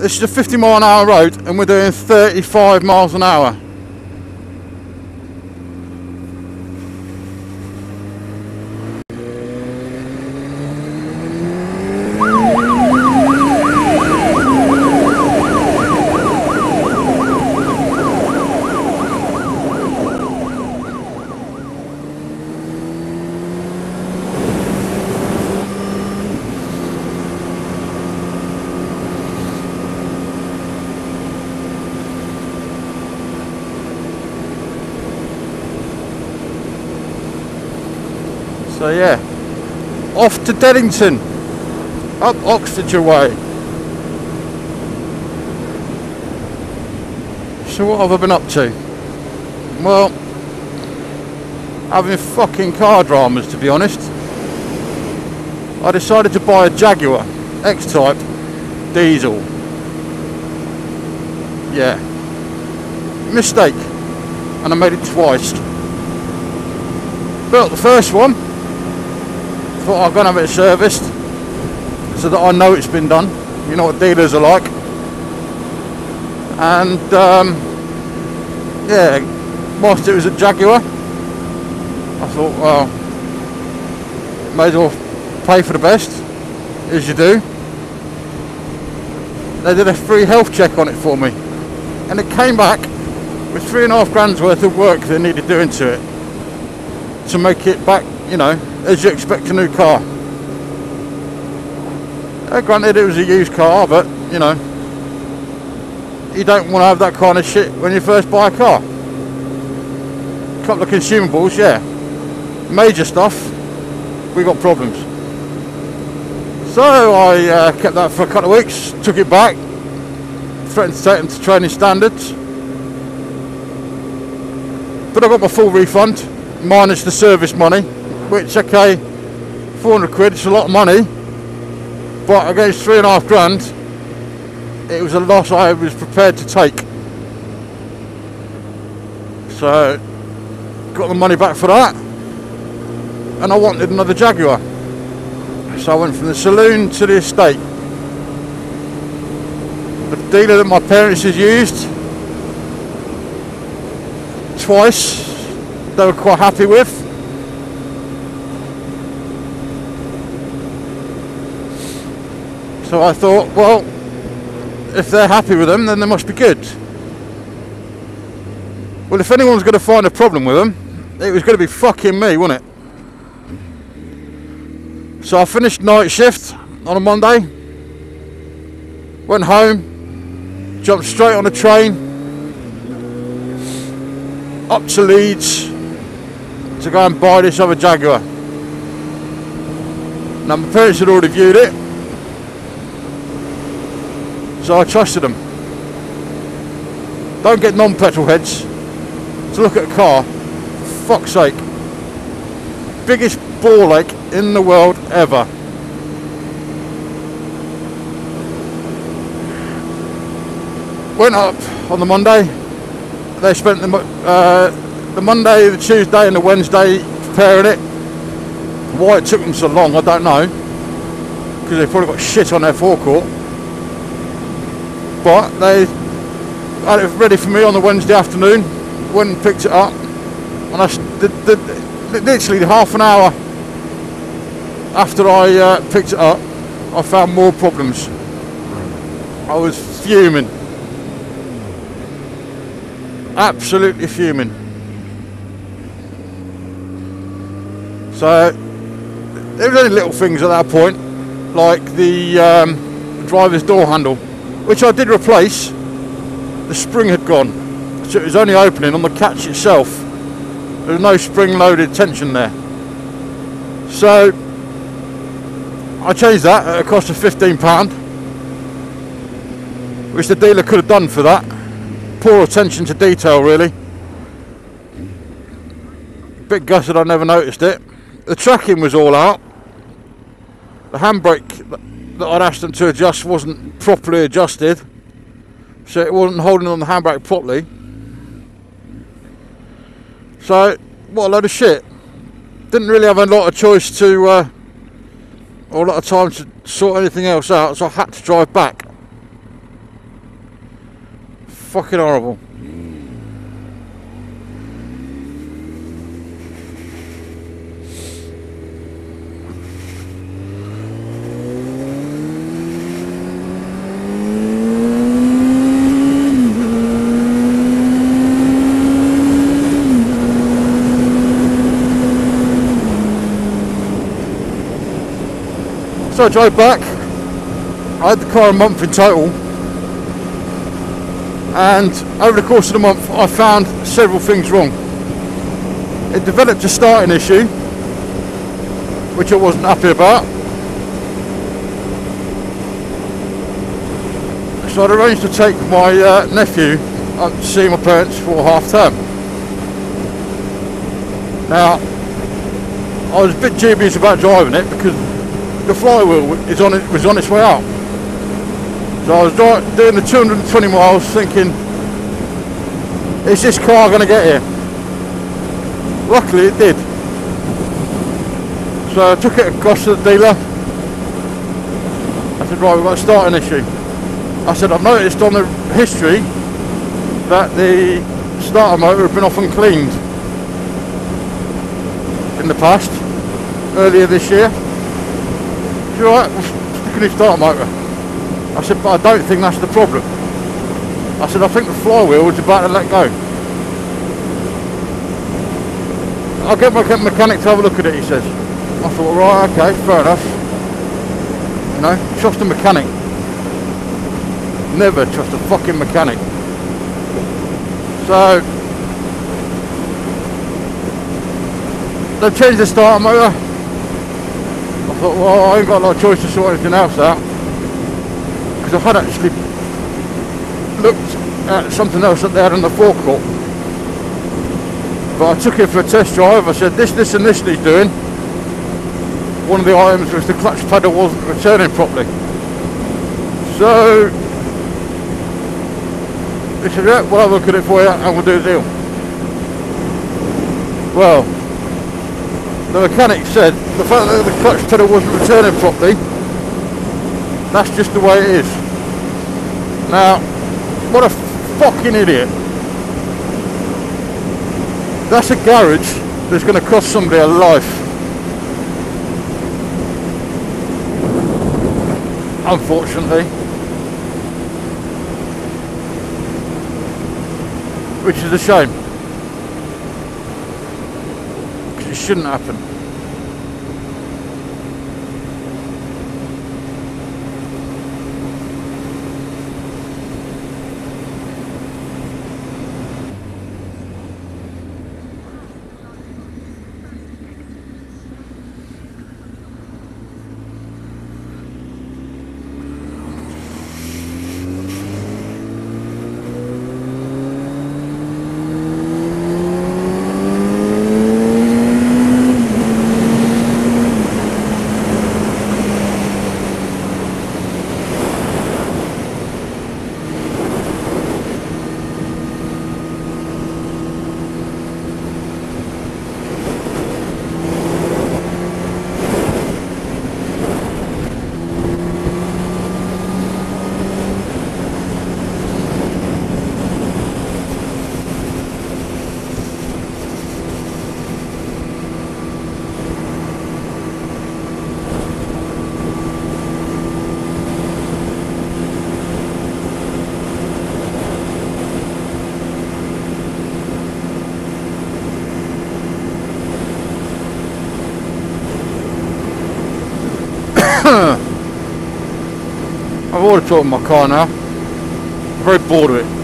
this is a 50-mile-an-hour road and we're doing 35 miles an hour. So yeah, off to Deddington, up Oxfordshire way. So what have I been up to? Well, having fucking car dramas, to be honest. I decided to buy a Jaguar X-Type diesel. Yeah, mistake, and I made it twice. Built the first one. Thought I'm going to have it serviced so that I know it's been done. You know what dealers are like. And yeah, whilst it was a Jaguar, I thought, well, may as well pay for the best, as you do. They did a free health check on it for me, and it came back with £3.5 grand's worth of work they needed doing to it to make it back, you know, as you expect a new car. Granted, it was a used car, but you know, you don't want to have that kind of shit when you first buy a car. A couple of consumables, yeah. Major stuff, we got problems. So I kept that for a couple of weeks, took it back, threatened to take them to training standards. But I got my full refund, minus the service money. Which, okay, 400 quid, it's a lot of money, but against £3.5 grand, it was a loss I was prepared to take. So, got the money back for that, and I wanted another Jaguar. So I went from the saloon to the estate. The dealer that my parents had used twice, they were quite happy with. So I thought, well, if they're happy with them, then they must be good. Well, if anyone's going to find a problem with them, it was going to be fucking me, wasn't it? So I finished night shift on a Monday, went home, jumped straight on a train, up to Leeds to go and buy this other Jaguar. Now my parents had already viewed it, so I trusted them. Don't get non-petrol heads to look at a car, for fuck's sake. Biggest ball ache in the world ever. Went up on the Monday. They spent the Monday, the Tuesday and the Wednesday preparing it. Why it took them so long, I don't know, because they probably got shit on their forecourt. But they had it ready for me on the Wednesday afternoon, went and picked it up, and I literally half an hour after I picked it up, I found more problems. I was fuming, absolutely fuming. So there was only little things at that point, like the driver's door handle, which I did replace. The spring had gone, so it was only opening on the catch itself. There was no spring-loaded tension there. So I changed that at a cost of £15, which the dealer could have done for that. Poor attention to detail, really. Bit gutted I never noticed it. The tracking was all out. The handbrake that I'd asked them to adjust wasn't properly adjusted, so it wasn't holding on the handbrake properly. So what a load of shit. Didn't really have a lot of choice to or a lot of time to sort anything else out, so I had to drive back. fucking horrible. So I drove back. I had the car a month in total, and over the course of the month I found several things wrong. It developed a starting issue, which I wasn't happy about, so I'd arranged to take my nephew up to see my parents for half term. Now I was a bit dubious about driving it because the flywheel was on its way out. So I was doing the 220 miles thinking, is this car going to get here? Luckily it did. So I took it across to the dealer. I said, right, we've got a starting issue. I said, I've noticed on the history that the starter motor had been off and cleaned in the past, earlier this year. You're right, we'll stick a new starter motor. I said, but I don't think that's the problem. I said, I think the flywheel was about to let go. I'll get my mechanic to have a look at it, he says. I thought, right, okay, fair enough. You know, trust a mechanic. Never trust a fucking mechanic. So they've changed the starter motor. I thought, well, I ain't got a lot of choice to sort anything else out, because I had actually looked at something else that they had on the forecourt, but I took it for a test drive. I said, this and this needs doing. One of the items was the clutch pedal wasn't returning properly. So they said, yeah, we'll have a look at it for you and we'll do the deal. Well, the mechanic said the fact that the clutch pedal wasn't returning properly, that's just the way it is. Now, what a fucking idiot. That's a garage that's going to cost somebody a life. Unfortunately. Which is a shame. Because it shouldn't happen. I've ordered to my car now. I'm very bored of it.